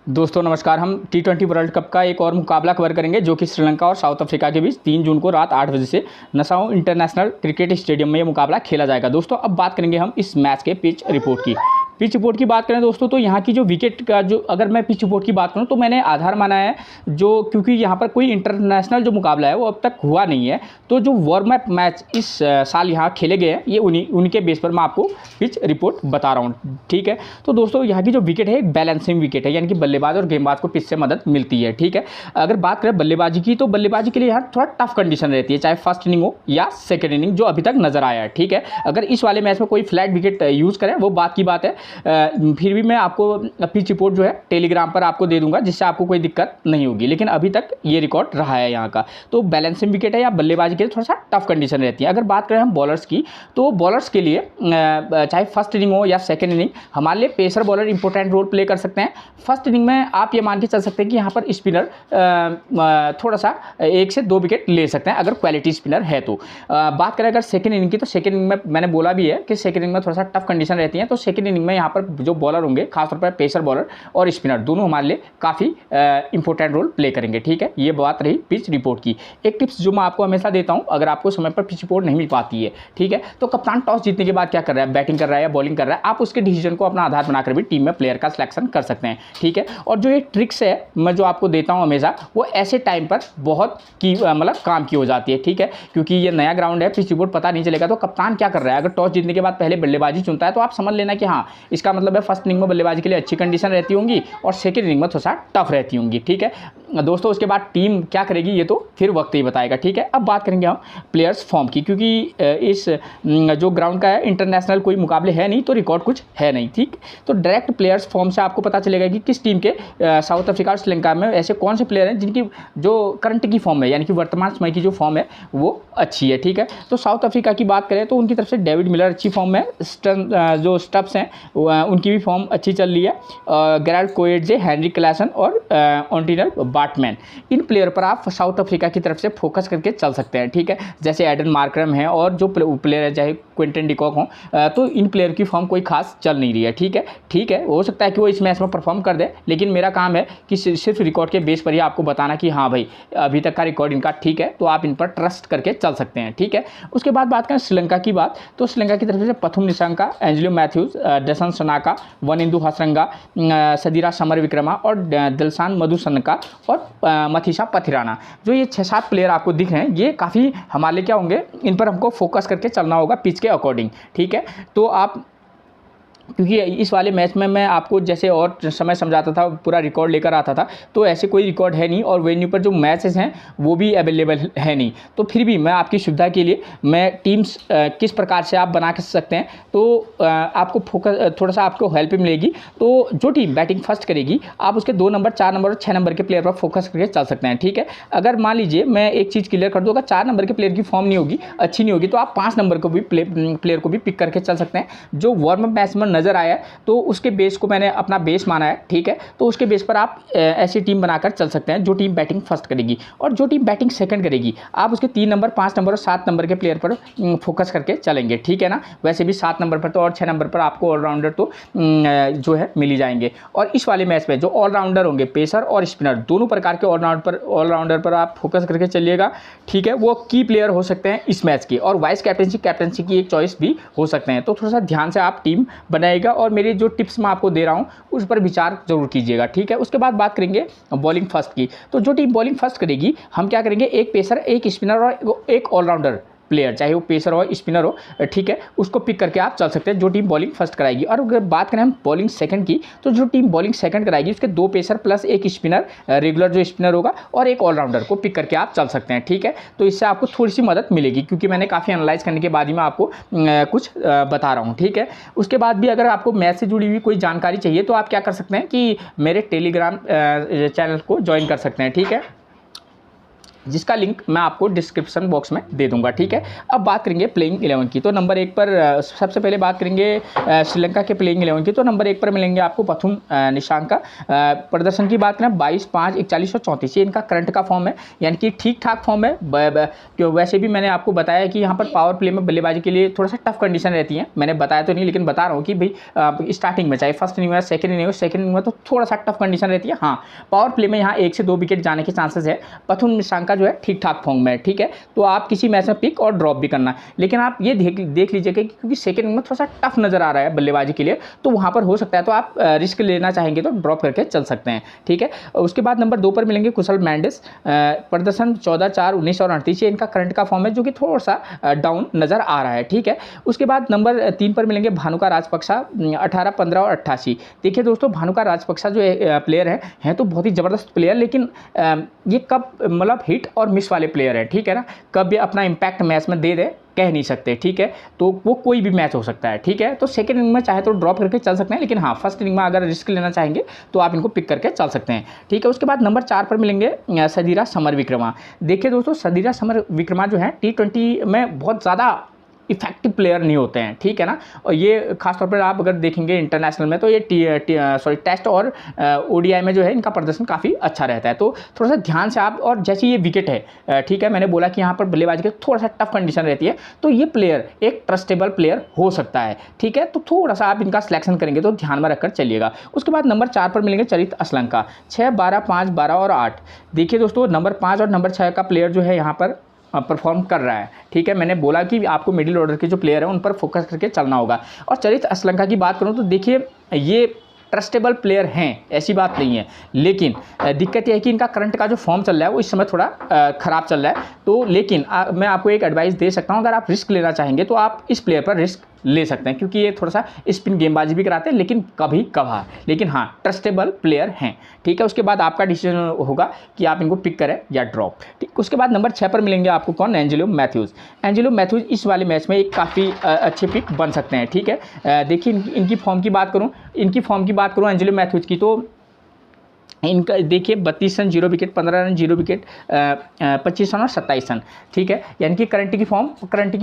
दोस्तों नमस्कार। हम T20 वर्ल्ड कप का एक और मुकाबला कवर करेंगे जो कि श्रीलंका और साउथ अफ्रीका के बीच 3 जून को रात 8 बजे से नसाओ इंटरनेशनल क्रिकेट स्टेडियम में ये मुकाबला खेला जाएगा। दोस्तों अब बात करेंगे हम इस मैच के पिच रिपोर्ट की। पिच रिपोर्ट की बात करें दोस्तों तो यहाँ की जो विकेट का जो अगर मैं पिच रिपोर्ट की बात करूँ तो मैंने आधार माना है जो क्योंकि यहाँ पर कोई इंटरनेशनल जो मुकाबला है वो अब तक हुआ नहीं है, तो जो वार्म अप मैच इस साल यहाँ खेले गए हैं ये उनके बेस पर मैं आपको पिच रिपोर्ट बता रहा हूँ। ठीक है, तो दोस्तों यहाँ की जो विकेट है एक बैलेंसिंग विकेट है, यानी कि बल्लेबाज और गेंदबाज को पिच से मदद मिलती है। ठीक है, अगर बात करें बल्लेबाजी की तो बल्लेबाजी के लिए यहाँ थोड़ा टफ कंडीशन रहती है, चाहे फर्स्ट इनिंग हो या सेकेंड इनिंग जो अभी तक नजर आया है। ठीक है, अगर इस वाले मैच में कोई फ्लैट विकेट यूज़ करें वो बात की बात है, फिर भी मैं आपको पिच रिपोर्ट जो है टेलीग्राम पर आपको दे दूंगा जिससे आपको कोई दिक्कत नहीं होगी, लेकिन अभी तक ये रिकॉर्ड रहा है यहाँ का। तो बैलेंसिंग विकेट है या बल्लेबाजी के लिए थोड़ा सा टफ कंडीशन रहती है। अगर बात करें हम बॉलर्स की तो बॉलर्स के लिए चाहे फर्स्ट इनिंग हो या सेकेंड इनिंग हमारे लिए pacer bowler important role play कर सकते हैं। फर्स्ट इनिंग में आप ये मान के चल सकते हैं कि यहाँ पर स्पिनर थोड़ा सा 1 से 2 विकेट ले सकते हैं अगर क्वालिटी स्पिनर है तो। बात करें अगर सेकेंड इनिंग की तो सेकेंड इनिंग में मैंने बोला भी है कि सेकेंड इनिंग में थोड़ा सा टफ कंडीशन रहती है, तो सेकेंड इनिंग में यहाँ पर जो बॉलर होंगे खासतौर पर पेसर बॉलर और स्पिनर दोनों हमारे लिए काफ़ी इंपॉर्टेंट रोल प्ले करेंगे। ठीक है, ये बात रही पिच रिपोर्ट की। एक टिप्स जो मैं आपको हमेशा देता हूँ, अगर आपको समय पर पिच रिपोर्ट नहीं मिल पाती है, ठीक है, तो कप्तान टॉस जीतने के बाद क्या कर रहा है, बैटिंग कर रहा है या बॉलिंग कर रहा है, आप उसके डिसीजन को अपना आधार बनाकर भी टीम में प्लेयर का सिलेक्शन कर सकते हैं। ठीक है, और जो ये ट्रिक्स है मैं जो आपको देता हूँ हमेशा वो ऐसे टाइम पर बहुत की मतलब काम की हो जाती है। ठीक है, क्योंकि ये नया ग्राउंड है, पिच रिपोर्ट पता नहीं चलेगा तो कप्तान क्या कर रहा है, अगर टॉस जीतने के बाद पहले बल्लेबाजी चुनता है तो आप समझ लेना कि हाँ इसका मतलब है फर्स्ट इनिंग में बल्लेबाजी के लिए अच्छी कंडीशन रहती होंगी और सेकेंड इनिंग में थोड़ा सा टफ रहती होंगी। ठीक है दोस्तों, उसके बाद टीम क्या करेगी ये तो फिर वक्त ही बताएगा। ठीक है, अब बात करेंगे हम प्लेयर्स फॉर्म की, क्योंकि इस जो ग्राउंड का है इंटरनेशनल कोई मुकाबले है नहीं तो रिकॉर्ड कुछ है नहीं। ठीक, तो डायरेक्ट प्लेयर्स फॉर्म से आपको पता चलेगा कि किस टीम के साउथ अफ्रीका और श्रीलंका में ऐसे कौन से प्लेयर हैं जिनकी जो करंट की फॉर्म है यानी कि वर्तमान समय की जो फॉर्म है वो अच्छी है। ठीक है, तो साउथ अफ्रीका की बात करें तो उनकी तरफ से डेविड मिलर अच्छी फॉर्म में, जो स्टब्स हैं उनकी भी फॉर्म अच्छी चल रही है, गेराल्ड कोएट्जे, हेनरी क्लासन और ऑन्टिनल बाटमैन, इन प्लेयर पर आप साउथ अफ्रीका की तरफ से फोकस करके चल सकते हैं। ठीक है, जैसे एडन मार्करम है और जो प्लेयर है चाहे क्विंटन डिकॉक हो, तो इन प्लेयर की फॉर्म कोई खास चल नहीं रही है। ठीक है, ठीक है, हो सकता है कि वो इस मैच में परफॉर्म कर दे, लेकिन मेरा काम है कि सिर्फ रिकॉर्ड के बेस पर ही आपको बताना कि हाँ भाई अभी तक का रिकॉर्ड इनका ठीक है, तो आप इन पर ट्रस्ट करके चल सकते हैं। ठीक है, उसके बाद बात करें श्रीलंका की बात तो श्रीलंका की तरफ से पथुम निशंका, एंजेलो मैथ्यूज, डसन सनाका, वनिंदु हसरंगा, सदीरा समर विक्रमा और दिलशान मधुसनका और मथीशा पथिराना, जो ये 6-7 प्लेयर आपको दिख रहे हैं ये काफ़ी हमारे लिए क्या होंगे, इन पर हमको फोकस करके चलना होगा पिच के अकॉर्डिंग। ठीक है, तो आप क्योंकि इस वाले मैच में मैं आपको जैसे और समय समझाता था पूरा रिकॉर्ड लेकर आता था, तो ऐसे कोई रिकॉर्ड है नहीं और वेन्यू पर जो मैचेस हैं वो भी अवेलेबल है नहीं, तो फिर भी मैं आपकी सुविधा के लिए मैं टीम्स किस प्रकार से आप बना कर सकते हैं तो आपको फोकस थोड़ा सा आपको हेल्प मिलेगी। तो जो टीम बैटिंग फर्स्ट करेगी आप उसके 2 नंबर, 4 नंबर और 6 नंबर के प्लेयर पर फोकस करके चल सकते हैं। ठीक है, अगर मान लीजिए मैं एक चीज़ क्लियर कर दूँ, अगर 4 नंबर के प्लेयर की फॉर्म नहीं होगी, अच्छी नहीं होगी, तो आप 5 नंबर को भी प्लेयर को भी पिक करके चल सकते हैं जो वार्म अप मैच में नजर आया है, तो उसके बेस को मैंने अपना बेस माना है। ठीक है, तो उसके बेस पर आप ऐसी टीम बनाकर चल सकते हैं जो टीम बैटिंग फर्स्ट करेगी, और जो टीम बैटिंग सेकंड करेगी आप उसके 3 नंबर, 5 नंबर और 7 नंबर के प्लेयर पर फोकस करके चलेंगे। ठीक है ना, वैसे भी 7 नंबर पर तो और 6 नंबर पर आपको ऑलराउंडर तो जो है मिल ही जाएंगे। और इस वाले मैच में जो ऑलराउंडर होंगे पेसर और स्पिनर दोनों प्रकार के ऑलराउंडर पर आप फोकस करके चलिएगा। ठीक है, वो की प्लेयर हो सकते हैं इस मैच के, और वाइस कैप्टनसी की एक चॉइस भी हो सकते हैं, तो थोड़ा सा ध्यान से आप टीम बनाइएगा और मेरी जो टिप्स मैं आपको दे रहा हूं उस पर विचार जरूर कीजिएगा। ठीक है, उसके बाद बात करेंगे बॉलिंग फर्स्ट की, तो जो टीम बॉलिंग फर्स्ट करेगी हम क्या करेंगे, एक पेसर, एक स्पिनर और एक ऑलराउंडर प्लेयर, चाहे वो पेसर हो स्पिनर हो, ठीक है, उसको पिक करके आप चल सकते हैं जो टीम बॉलिंग फर्स्ट कराएगी। और अगर बात करें हम बॉलिंग सेकंड की तो जो टीम बॉलिंग सेकंड कराएगी उसके 2 पेसर प्लस एक स्पिनर, रेगुलर जो स्पिनर होगा, और एक ऑलराउंडर को पिक करके आप चल सकते हैं। ठीक है, तो इससे आपको थोड़ी सी मदद मिलेगी क्योंकि मैंने काफ़ी एनालाइज करने के बाद ही मैं आपको कुछ बता रहा हूँ। ठीक है, उसके बाद भी अगर आपको मैच से जुड़ी हुई कोई जानकारी चाहिए तो आप क्या कर सकते हैं कि मेरे टेलीग्राम चैनल को ज्वाइन कर सकते हैं। ठीक है, जिसका लिंक मैं आपको डिस्क्रिप्शन बॉक्स में दे दूंगा, ठीक है। अब बात करेंगे प्लेइंग 11 की, तो नंबर 1 पर सबसे पहले बात करेंगे श्रीलंका के प्लेइंग 11 की। तो नंबर 1 पर मिलेंगे आपको पथुम निशांका। प्रदर्शन की बात करें 22, 5, 41 और 34, ये इनका करंट का फॉर्म है, यानी कि ठीक ठाक फॉर्म है। क्यों वैसे भी मैंने आपको बताया कि यहाँ पर पावर प्ले में बल्लेबाजी के लिए थोड़ा सा टफ कंडीशन रहती है, मैंने बताया तो नहीं लेकिन बता रहा हूँ कि भाई स्टार्टिंग में चाहे फर्स्ट इनिंग में सेकंड इनिंग में तो थोड़ा सा टफ कंडीशन रहती है। हाँ, पावर प्ले में यहाँ 1 से 2 विकेट जाने के चांसेस है। पथुम निशांका जो है ठीक ठाक फॉर्म में, ठीक है। तो आप किसी मैच में पिक और ड्रॉप भी करना, लेकिन आप ये देख लीजिएगा क्योंकि सेकंड इनिंग में थोड़ा सा टफ नजर आ रहा है बल्लेबाजी के लिए, तो वहाँ पर हो सकता है तो आप रिस्क लेना चाहेंगे तो ड्रॉप करके चल सकते हैं, ठीक है। उसके बाद नंबर 2 पर मिलेंगे कुशल मेंडिस। प्रदर्शन 14, 4, 19 और 38, ये इनका करंट का फॉर्म है जो कि थोड़ा सा डाउन नजर आ रहा है, ठीक है। उसके बाद नंबर 3 पर मिलेंगे भानुका राजपक्षा, 18, 15 और 88। देखिए दोस्तों, भानुका राजपक्षा जो प्लेयर हैं तो बहुत ही ज़बरदस्त प्लेयर, लेकिन ये कब मतलब हिट और मिस वाले प्लेयर हैं, ठीक है ना। कब ये अपना इम्पैक्ट मैच में दे दे कह नहीं सकते, ठीक है। तो वो कोई भी मैच हो सकता है, ठीक है। तो सेकंड इनिंग में चाहे तो ड्रॉप करके चल सकते हैं, लेकिन हाँ फर्स्ट इनिंग में अगर रिस्क लेना चाहेंगे तो आप इनको पिक करके चल सकते हैं, ठीक है। उसके बाद नंबर 4 पर मिलेंगे सदीरा समरविक्रमा। देखिए दोस्तों, सदीरा समरविक्रमा जो है T20 में बहुत ज़्यादा इफेक्टिव प्लेयर नहीं होते हैं, ठीक है ना। और ये खासतौर पर आप अगर देखेंगे इंटरनेशनल में तो ये टेस्ट और ODI में जो है इनका प्रदर्शन काफ़ी अच्छा रहता है। तो थोड़ा सा ध्यान से आप, और जैसे ये विकेट है, ठीक है, मैंने बोला कि यहाँ पर बल्लेबाजी की थोड़ा सा टफ कंडीशन रहती है, तो ये प्लेयर एक ट्रस्टेबल प्लेयर हो सकता है, ठीक है। तो थोड़ा सा आप इनका सिलेक्शन करेंगे तो ध्यान में रखकर चलिएगा। उसके बाद नंबर 4 पर मिलेंगे चरित असलंका, 6, 12, 5, 12 और 8। देखिए दोस्तों, नंबर 5 और नंबर 6 का प्लेयर जो है यहाँ पर परफॉर्म कर रहा है, ठीक है। मैंने बोला कि आपको मिडिल ऑर्डर के जो प्लेयर हैं उन पर फोकस करके चलना होगा। और चरित असलंका की बात करूं तो देखिए, ये ट्रस्टेबल प्लेयर हैं, ऐसी बात नहीं है, लेकिन दिक्कत यह है कि इनका करंट का जो फॉर्म चल रहा है वो इस समय थोड़ा ख़राब चल रहा है। तो लेकिन मैं आपको एक एडवाइस दे सकता हूं, अगर आप रिस्क लेना चाहेंगे तो आप इस प्लेयर पर रिस्क ले सकते हैं, क्योंकि ये थोड़ा सा स्पिन गेंदबाजी भी कराते हैं लेकिन कभी कभार, लेकिन हाँ ट्रस्टेबल प्लेयर हैं, ठीक है। उसके बाद आपका डिसीजन होगा कि आप इनको पिक करें या ड्रॉप, ठीक। उसके बाद नंबर 6 पर मिलेंगे आपको कौन, एंजेलो मैथ्यूज़। एंजेलो मैथ्यूज़ इस वाले मैच में एक काफ़ी अच्छे पिक बन सकते हैं, ठीक है। देखिए इनकी फॉर्म की बात करूँ एंजेलो मैथ्यूज़ की, तो इनका देखिए 32 run 0 wicket, 15 run 0 wicket, 25 run और 27 रन, ठीक है। यानी कि करंट की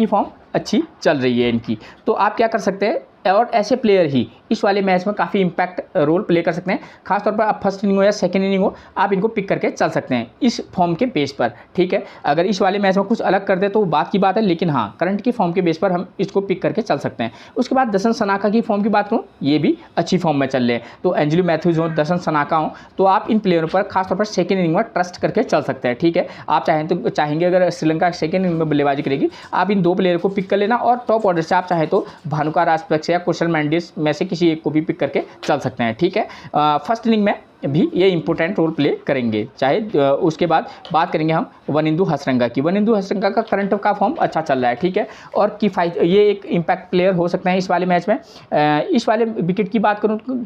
फॉर्म अच्छी चल रही है इनकी। तो आप क्या कर सकते हैं, और ऐसे प्लेयर ही इस वाले मैच में काफ़ी इंपैक्ट रोल प्ले कर सकते हैं। खासतौर पर आप फर्स्ट इनिंग हो या सेकंड इनिंग हो, आप इनको पिक करके चल सकते हैं इस फॉर्म के बेस पर, ठीक है। अगर इस वाले मैच में कुछ अलग कर दे तो बात की बात है, लेकिन हाँ करंट की फॉर्म के बेस पर हम इसको पिक करके चल सकते हैं। उसके बाद दशन सनाका की फॉर्म की बात करूँ, ये भी अच्छी फॉर्म में चल रहे हैं। तो एंजेलो मैथ्यूज़ हो, दशन सनाका हो, तो आप इन प्लेयरों पर खासतौर पर सेकंड इनिंग में ट्रस्ट करके चल सकते हैं, ठीक है। आप चाहेंगे अगर श्रीलंका सेकंड इनिंग में बल्लेबाजी करेगी, आप इन 2 प्लेयर को पिक कर लेना, और टॉप ऑर्डर से आप चाहे तो भानुका राजपक्षा या कुशल मेंडिस में से किसी एक को भी पिक करके चल सकते हैं, ठीक है। फर्स्ट इनिंग में भी ये इंपॉर्टेंट रोल प्ले करेंगे, चाहे उसके बाद बात करेंगे हम वनिंदु हसरंगा की। वनिंदु हसरंगा का करंट का फॉर्म अच्छा चल रहा है, ठीक है, और ये एक इम्पैक्ट प्लेयर हो सकते हैं इस वाले मैच में। इस वाले विकेट की बात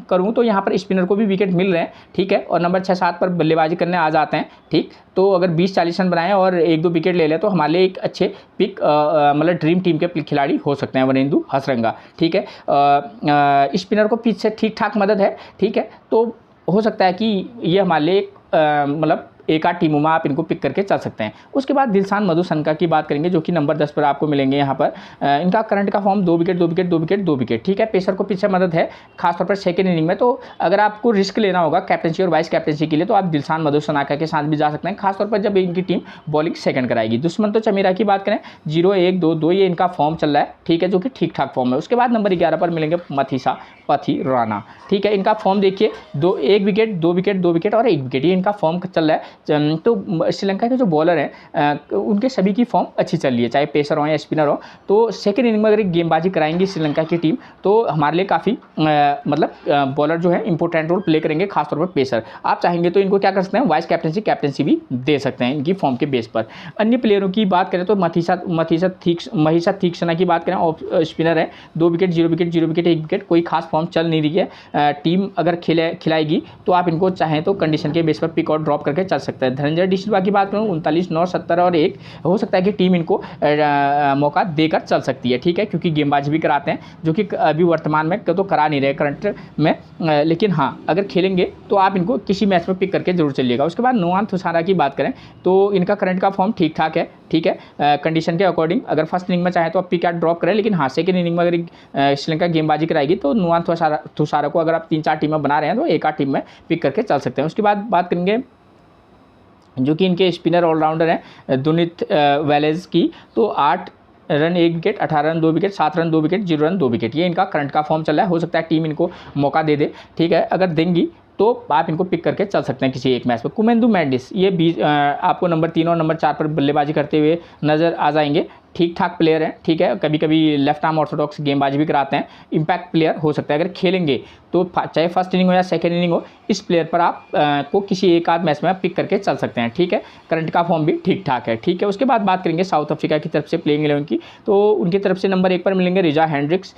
करूँ तो यहाँ पर स्पिनर को भी विकेट मिल रहे हैं, ठीक है, और नंबर 6, 7 पर बल्लेबाजी करने आ जाते हैं, ठीक। तो अगर 20-40 रन बनाएं और 1-2 विकेट ले लें तो हमारे लिए एक अच्छे पिक मतलब ड्रीम टीम के खिलाड़ी हो सकते हैं वनिंदु हसरंगा, ठीक है। स्पिनर को पिच से ठीक ठाक मदद है, ठीक है। तो हो सकता है कि ये हमारे लिए मतलब एक आध टीमों में आप इनको पिक करके चल सकते हैं। उसके बाद दिलशान मधुसनका की बात करेंगे, जो कि नंबर 10 पर आपको मिलेंगे। यहाँ पर इनका करंट का फॉर्म 2 विकेट, ठीक है। पेसर को पीछे मदद है खासतौर पर सेकंड इनिंग में। तो अगर आपको रिस्क लेना होगा कैप्टनसी और वाइस कैप्टनसी के लिए तो आप दिलशान मधुसनका के साथ भी जा सकते हैं, खासतौर पर जब इनकी टीम बॉलिंग सेकंड कराएगी। दुश्मन तो चमीरा की बात करें 0, 1, 2, 2 ये इनका फॉर्म चल रहा है, ठीक है, जो कि ठीक ठाक फॉर्म है। उसके बाद नंबर 11 पर मिलेंगे मथीसा पथिराना, ठीक है। इनका फॉर्म देखिए 1 विकेट, 2 विकेट, 2 विकेट और 1 विकेट, ये इनका फॉर्म चल रहा है। तो श्रीलंका के जो बॉलर हैं उनके सभी की फॉर्म अच्छी चल रही है, चाहे पेसर हो या स्पिनर हो। तो सेकंड इनिंग में अगर गेंदबाजी कराएंगी श्रीलंका की टीम तो हमारे लिए काफ़ी मतलब बॉलर जो है इंपॉर्टेंट रोल प्ले करेंगे, खासतौर पर पेसर। आप चाहेंगे तो इनको क्या कर सकते हैं, वाइस कैप्टनसी भी दे सकते हैं इनकी फॉर्म के बेस पर। अन्य प्लेयरों की बात करें तो महिषा तीक्ष्णा की बात करें, और स्पिनर है 2 विकेट, 0 विकेट, 0 विकेट, 1 विकेट, कोई खास फॉर्म फॉर्म चल नहीं रही है, टीम अगर खिलाएगी तो आप इनको चाहें तो कंडीशन के बेस पर पिक और ड्रॉप करके चल सकते हैं। धनंजय डी सिल्वा की बात करूँ 39, 9, 70 और 1, हो सकता है कि टीम इनको मौका देकर चल सकती है, ठीक है, क्योंकि गेंदबाजी भी कराते हैं, जो कि अभी वर्तमान में तो करा नहीं रहे करंट में, लेकिन हाँ अगर खेलेंगे तो आप इनको किसी मैच में पिक करके जरूर चलिएगा। उसके बाद नुआन थुसारा की बात करें तो इनका करंट का फॉर्म ठीक ठाक है, ठीक है, कंडीशन के अकॉर्डिंग। अगर फर्स्ट इनिंग में चाहे तो आप पिक ड्रॉप करें, लेकिन हाँ सेकंड इनिंग में अगर श्रीलंका गेंदबाजी कराएगी तो नुआन थुसारा को अगर आप 3-4 टीमें बना रहे हैं तो एक आध टीम में पिक करके चल सकते हैं। उसके बाद बात करेंगे जो कि इनके स्पिनर ऑलराउंडर हैं दुनित वेलेज की, तो 8 run 1 wicket, 18 run 2 wicket, 7 run 2 wicket, 0 run 2 wicket, ये इनका करंट का फॉर्म चल रहा है। हो सकता है टीम इनको मौका दे दे, ठीक है, अगर देंगी तो आप इनको पिक करके चल सकते हैं किसी एक मैच में। कुमेंदु मैंडिस ये आपको नंबर 3 और नंबर 4 पर बल्लेबाजी करते हुए नज़र आ जाएंगे। ठीक ठाक प्लेयर हैं, ठीक है, कभी कभी लेफ्ट आर्म ऑर्थोडॉक्स गेंदबाजी भी कराते हैं, इम्पैक्ट प्लेयर हो सकता है। अगर खेलेंगे तो चाहे फर्स्ट इनिंग हो या सेकंड इनिंग हो, इस प्लेयर पर आप को किसी एक आध मैच में पिक करके चल सकते हैं, ठीक है, करंट का फॉर्म भी ठीक ठाक है, ठीक है। उसके बाद बात करेंगे साउथ अफ्रीका की तरफ से प्लेइंग 11 की, तो उनकी तरफ से नंबर 1 पर मिलेंगे रिजा हैंड्रिक्स।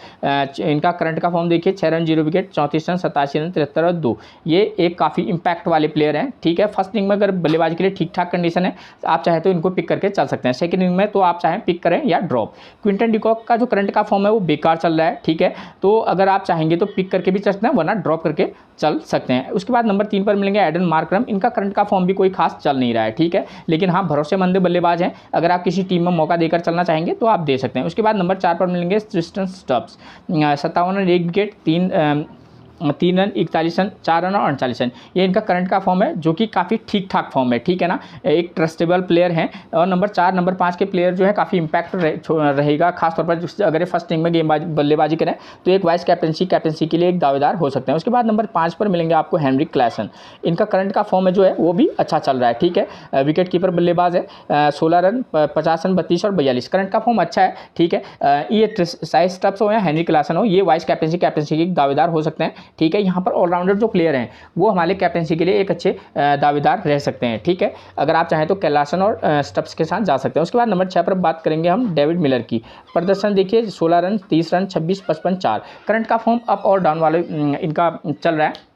इनका करंट का फॉर्म देखिए 6 रन 0 विकेट, 34 रन, 87 रन, 73 और 2, ये एक काफ़ी इम्पैक्ट वाले प्लेयर हैं, ठीक है। फर्स्ट इनिंग में अगर बल्लेबाजी के लिए ठीक ठाक कंडीशन है, आप चाहे तो इनको पिक करके चल सकते हैं। सेकंड इनिंग में तो आप चाहें पिक करें या ड्रॉप। क्विंटन डिकॉक का जो करंट का फॉर्म है वो बेकार चल रहा है, ठीक है, तो अगर आप चाहेंगे तो पिक करके भी चल सकते हैं, वरना ड्रॉप करके चल सकते हैं। उसके बाद नंबर 3 पर मिलेंगे एडन मार्करम। इनका करंट का फॉर्म भी कोई खास चल नहीं रहा है, ठीक है, लेकिन हाँ भरोसेमंद बल्लेबाज हैं, अगर आप किसी टीम में मौका देकर चलना चाहेंगे तो आप दे सकते हैं। उसके बाद नंबर 4 पर मिलेंगे Tristan Stubbs. 57 run 1 wicket, 3 run 41 run, 4 run और 38 रन, ये इनका करंट का फॉर्म है, जो कि काफ़ी ठीक ठाक फॉर्म है, ठीक है ना, एक ट्रस्टेबल प्लेयर हैं। और नंबर 4 नंबर 5 के प्लेयर जो है काफ़ी इंपैक्ट रहेगा, खासतौर पर अगर ये फर्स्ट इनिंग में बल्लेबाजी करें तो एक वाइस कैप्टनसी के लिए एक दावेदार हो सकते हैं। उसके बाद नंबर 5 पर मिलेंगे आपको हेनरिक क्लैसन। इनका करंट का फॉर्म है जो है वो भी अच्छा चल रहा है, ठीक है, विकेट कीपर बल्लेबाज है, 16 रन 50 रन 32 और 42, करंट का फॉर्म अच्छा है, ठीक है। ये साइस स्टब्स हो या हेनरिक क्लैसन हो, ये वाइस कैप्टनसी के दावेदार हो सकते हैं, ठीक है। यहाँ पर ऑलराउंडर जो प्लेयर हैं वो हमारे कैप्टनसी के लिए एक अच्छे दावेदार रह सकते हैं, ठीक है, अगर आप चाहें तो क्लैसन और स्टब्स के साथ जा सकते हैं। उसके बाद नंबर 6 पर बात करेंगे हम डेविड मिलर की। प्रदर्शन देखिए 16 रन 30 रन 26 55 4, करंट का फॉर्म अप और डाउन वाले इनका चल रहा है,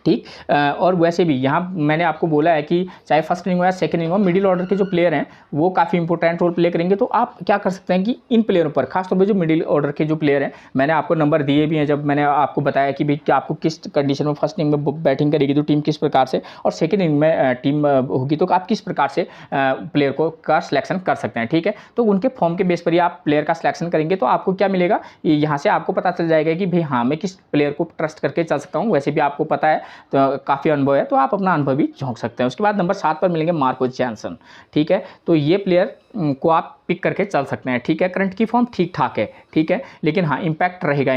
ठीक। और वैसे भी यहाँ मैंने आपको बोला है कि चाहे फर्स्ट इनिंग हो या सेकंड इनिंग हो, मिडिल ऑर्डर के जो प्लेयर हैं वो काफ़ी इंपॉर्टेंट रोल प्ले करेंगे। तो आप क्या कर सकते हैं कि इन प्लेयरों पर, खासतौर पर जो मिडिल ऑर्डर के जो प्लेयर हैं, मैंने आपको नंबर दिए भी हैं जब मैंने आपको बताया कि भाई आपको किस कंडीशन में फर्स्ट इनिंग में बैटिंग करेगी तो टीम किस प्रकार से, और सेकेंड इनिंग में टीम होगी तो आप किस प्रकार से प्लेयर का सिलेक्शन कर सकते हैं, ठीक है। तो उनके फॉर्म के बेस पर ही आप प्लेयर का सिलेक्शन करेंगे तो आपको क्या मिलेगा, यहाँ से आपको पता चल जाएगा कि भाई हाँ मैं किस प्लेयर को ट्रस्ट करके चल सकता हूँ। वैसे भी आपको पता है तो काफ़ी अनुभव है, तो आप अपना अनुभव भी झोंक सकते हैं। उसके बाद नंबर 7 पर मिलेंगे मार्को जैनसन, ठीक है, तो ये प्लेयर को आप पिक करके चल सकते हैं, ठीक है, करंट की फॉर्म ठीक ठाक है, ठीक है, लेकिन हाँ इम्पैक्ट रहेगा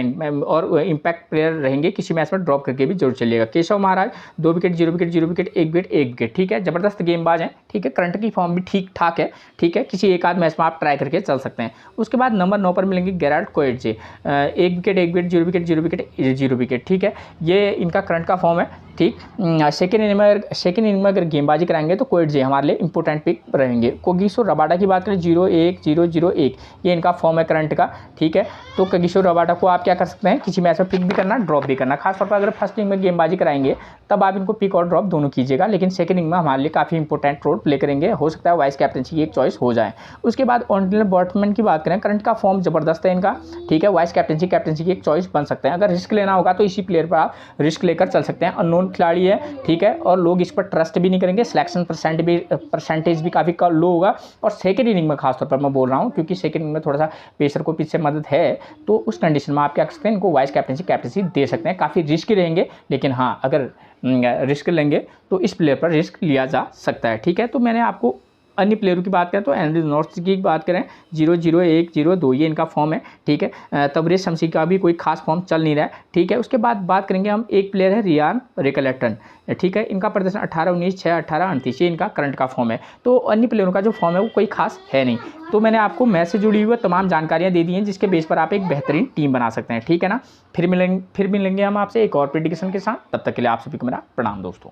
और इम्पैक्ट प्लेयर रहेंगे, किसी मैच में ड्रॉप करके भी जरूर चलिएगा। Keshav Maharaj 2 wicket 0 wicket 0 wicket 1 wicket 1 wicket, ठीक है, जबरदस्त गेंदबाज हैं, ठीक है, करंट की फॉर्म भी ठीक ठाक है, ठीक है, किसी एक आध मैच में आप ट्राई करके चल सकते हैं। उसके बाद नंबर 9 पर मिलेंगे Gerald Coetzee. 1 wicket 1 wicket 0 wicket 0 wicket 0 wicket, ठीक है, ये इनका करंट का फॉर्म है, ठीक। सेकेंड इनिंग में अगर गेंदबाजी कराएंगे तो कोएट्जे हमारे लिए इंपॉर्टेंट पिक रहेंगे। कोगिसो रबाडा की बात करें 0-1-0-0-1, ये इनका फॉर्म है करंट का, ठीक है। तो कोगिसो रबाडा को आप क्या कर सकते हैं, किसी मैच में पिक भी करना, ड्रॉप भी करना। खासतौर पर अगर फर्स्ट इनिंग में गेंदबाजी कराएंगे तब आप इनको पिक और ड्रॉप दोनों कीजिएगा, लेकिन सेकंड इनिंग में हमारे लिए काफ़ी इंपॉर्टेंट रोल प्ले करेंगे, हो सकता है वाइस कैप्टनसी की एक चॉइस हो जाए। उसके बाद ऑर्डिनल बॉटमैन की बात करें, करंट का फॉर्म जबरदस्त है इनका, ठीक है, वाइस कैप्टनसी की एक चॉइस बन सकते हैं। अगर रिस्क लेना होगा तो इसी प्लेयर पर आप रिस्क लेकर चल सकते हैं, अननोन खिलाड़ी है, ठीक है, और लोग इस पर ट्रस्ट भी नहीं करेंगे, सिलेक्शन परसेंटेज भी काफ़ी लो होगा। और सेकंड इनिंग में खासतौर पर मैं बोल रहा हूँ, क्योंकि सेकंड इनिंग में थोड़ा सा पेसर को पीछे मदद है, तो उस कंडीशन में आप क्या कर सकते हैं, इनको वाइस कैप्टनसी दे सकते हैं। काफ़ी रिस्क रहेंगे, लेकिन हाँ अगर रिस्क लेंगे तो इस प्लेयर पर रिस्क लिया जा सकता है, ठीक है। तो मैंने आपको अन्य प्लेयरों की बात करें तो एंड्रयू नॉर्थ की बात करें 0-0-1-0-2, ये इनका फॉर्म है, ठीक है। तबरेज शमसी का भी कोई खास फॉर्म चल नहीं रहा है, ठीक है। उसके बाद बात करेंगे हम, एक प्लेयर है रियान रिकलेटन, ठीक है, इनका प्रदर्शन 18-19 6 18-29, ये इनका करंट का फॉर्म है। तो अन्य प्लेयरों का जो फॉर्म है वो कोई खास है नहीं। तो मैंने आपको मैच से जुड़ी हुई तमाम जानकारियाँ दे दी हैं, जिसके बेस पर आप एक बेहतरीन टीम बना सकते हैं, ठीक है ना। फिर मिलेंगे हम आपसे एक और प्रेडिक्शन के साथ, तब तक के लिए आप सभी को मेरा प्रणाम दोस्तों।